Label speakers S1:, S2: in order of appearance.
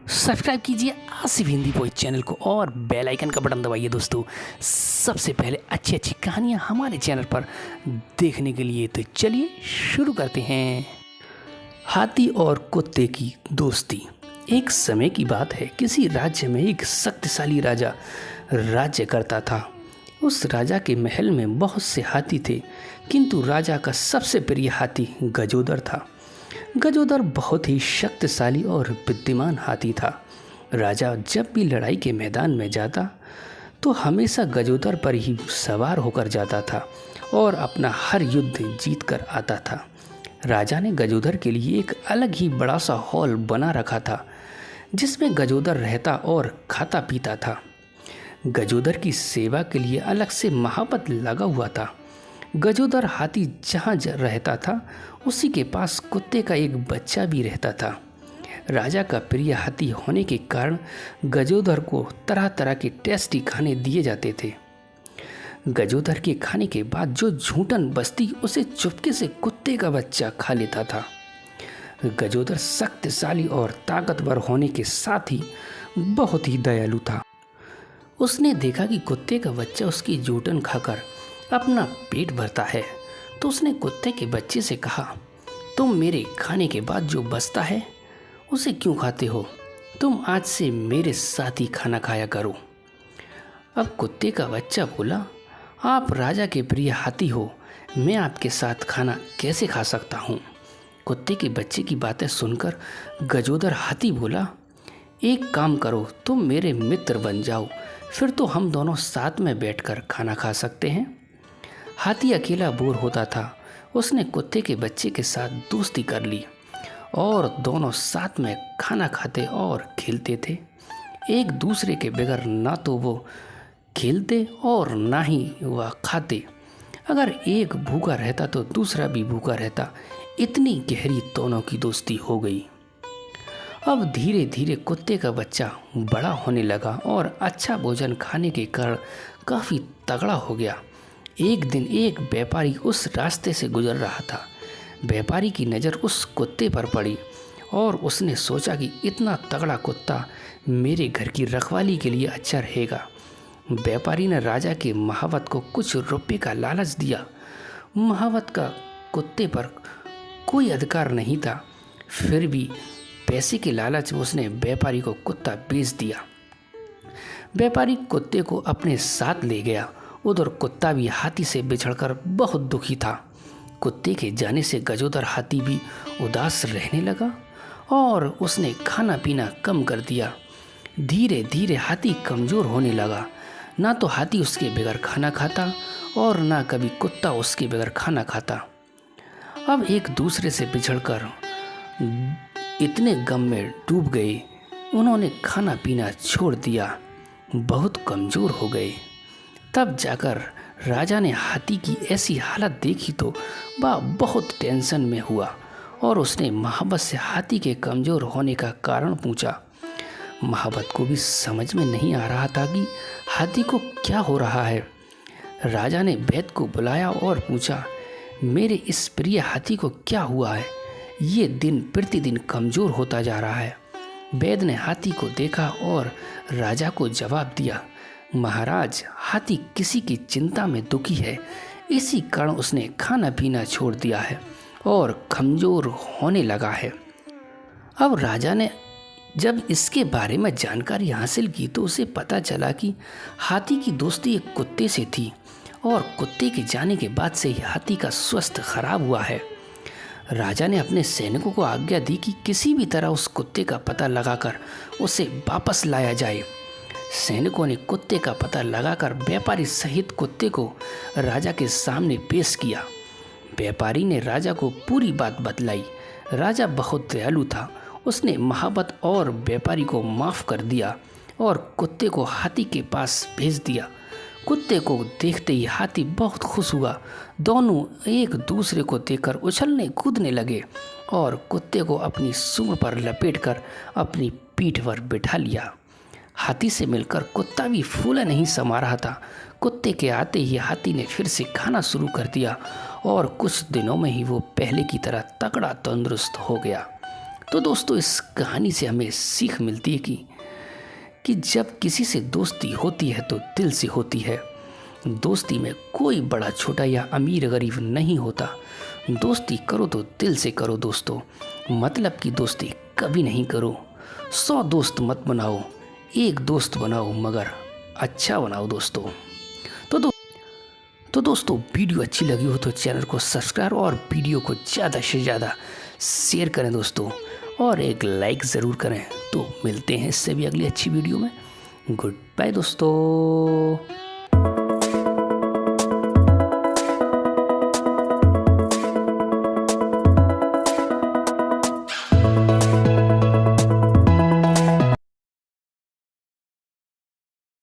S1: Subscribe कीजिए Asif Hindi poet channel को और बेल आइकन का बटन दबाइए दोस्तों। सबसे पहले अच्छी अच्छी कहानियाँ हमारे चैनल पर देखने के लिए तो चलिए शुरू करते हैं। हाथी और कुत्ते की दोस्ती। एक समय की बात है, किसी राज्य में एक शक्तिशाली राजा राज्य करता था। उस राजा के महल में बहुत से हाथी थे, किंतु राजा का सबसे प्रिय हाथी गजोदर था। गजोदर बहुत ही शक्तिशाली और बुद्धिमान हाथी था। राजा जब भी लड़ाई के मैदान में जाता तो हमेशा गजोदर पर ही सवार होकर जाता था और अपना हर युद्ध जीत कर आता था। राजा ने गजोदर के लिए एक अलग ही बड़ा सा हॉल बना रखा था, जिसमें गजोदर रहता और खाता पीता था। गजोदर की सेवा के लिए अलग से महापत लगा हुआ था। गजोदर हाथी जहाँ रहता था उसी के पास कुत्ते का एक बच्चा भी रहता था। राजा का प्रिय हाथी होने के कारण गजोदर को तरह तरह के टेस्टी खाने दिए जाते थे। गजोदर के खाने के बाद जो झूठन बचती उसे चुपके से कुत्ते का बच्चा खा लेता था। गजोदर शक्तिशाली और ताकतवर होने के साथ ही बहुत ही दयालु था। उसने देखा कि कुत्ते का बच्चा उसकी जूठन खाकर अपना पेट भरता है, तो उसने कुत्ते के बच्चे से कहा, तुम मेरे खाने के बाद जो बचता है उसे क्यों खाते हो? तुम आज से मेरे साथ ही खाना खाया करो। अब कुत्ते का बच्चा बोला, आप राजा के प्रिय हाथी हो, मैं आपके साथ खाना कैसे खा सकता हूँ? कुत्ते के बच्चे की बातें सुनकर गजोदर हाथी बोला, एक काम करो, तुम मेरे मित्र बन जाओ, फिर तो हम दोनों साथ में बैठकर खाना खा सकते हैं। हाथी अकेला बोर होता था। उसने कुत्ते के बच्चे के साथ दोस्ती कर ली और दोनों साथ में खाना खाते और खेलते थे। एक दूसरे के बगैर ना तो वो खेलते और ना ही वह खाते। अगर एक भूखा रहता तो दूसरा भी भूखा रहता। इतनी गहरी दोनों की दोस्ती हो गई। अब धीरे धीरे कुत्ते का बच्चा बड़ा होने लगा और अच्छा भोजन खाने के कारण काफ़ी तगड़ा हो गया। एक दिन एक व्यापारी उस रास्ते से गुजर रहा था। व्यापारी की नज़र उस कुत्ते पर पड़ी और उसने सोचा कि इतना तगड़ा कुत्ता मेरे घर की रखवाली के लिए अच्छा रहेगा। व्यापारी ने राजा के महावत को कुछ रुपये का लालच दिया। महावत का कुत्ते पर कोई अधिकार नहीं था, फिर भी पैसे के लालच में उसने व्यापारी को कुत्ता बेच दिया। व्यापारी कुत्ते को अपने साथ ले गया। उधर कुत्ता भी हाथी से बिछड़कर बहुत दुखी था। कुत्ते के जाने से गजोदर हाथी भी उदास रहने लगा और उसने खाना पीना कम कर दिया। धीरे धीरे हाथी कमज़ोर होने लगा। ना तो हाथी उसके बगैर खाना खाता और ना कभी कुत्ता उसके बगैर खाना खाता। अब एक दूसरे से बिछड़कर इतने गम में डूब गए, उन्होंने खाना पीना छोड़ दिया, बहुत कमज़ोर हो गए। तब जाकर राजा ने हाथी की ऐसी हालत देखी तो वह बहुत टेंशन में हुआ और उसने महावत से हाथी के कमज़ोर होने का कारण पूछा। महावत को भी समझ में नहीं आ रहा था कि हाथी को क्या हो रहा है। राजा ने वैद्य को बुलाया और पूछा, मेरे इस प्रिय हाथी को क्या हुआ है? ये दिन प्रतिदिन कमज़ोर होता जा रहा है। वैद्य ने हाथी को देखा और राजा को जवाब दिया, महाराज, हाथी किसी की चिंता में दुखी है, इसी कारण उसने खाना पीना छोड़ दिया है और कमज़ोर होने लगा है। अब राजा ने जब इसके बारे में जानकारी हासिल की तो उसे पता चला कि हाथी की दोस्ती एक कुत्ते से थी और कुत्ते के जाने के बाद से ही हाथी का स्वास्थ्य खराब हुआ है। राजा ने अपने सैनिकों को आज्ञा दी कि किसी भी तरह उस कुत्ते का पता लगाकर उसे वापस लाया जाए। सैनिकों ने कुत्ते का पता लगाकर व्यापारी सहित कुत्ते को राजा के सामने पेश किया। व्यापारी ने राजा को पूरी बात बतलाई। राजा बहुत दयालु था। उसने महावत और व्यापारी को माफ़ कर दिया और कुत्ते को हाथी के पास भेज दिया। कुत्ते को देखते ही हाथी बहुत खुश हुआ। दोनों एक दूसरे को देखकर उछलने कूदने लगे और कुत्ते को अपनी सूंड पर लपेटकर अपनी पीठ पर बिठा लिया। हाथी से मिलकर कुत्ता भी फूला नहीं समा रहा था। कुत्ते के आते ही हाथी ने फिर से खाना शुरू कर दिया और कुछ दिनों में ही वो पहले की तरह तगड़ा तंदुरुस्त हो गया। तो दोस्तों इस कहानी से हमें सीख मिलती है कि जब किसी से दोस्ती होती है तो दिल से होती है। दोस्ती में कोई बड़ा छोटा या अमीर गरीब नहीं होता। दोस्ती करो तो दिल से करो दोस्तों, मतलब की दोस्ती कभी नहीं करो। 100 दोस्त मत बनाओ, एक दोस्त बनाओ मगर अच्छा बनाओ दोस्तों। तो दोस्तों वीडियो अच्छी लगी हो तो चैनल को सब्सक्राइब और वीडियो को ज़्यादा से ज़्यादा शेयर करें दोस्तों, और एक लाइक ज़रूर करें। तो मिलते हैं इससे भी अगली अच्छी वीडियो में। गुड बाय दोस्तों।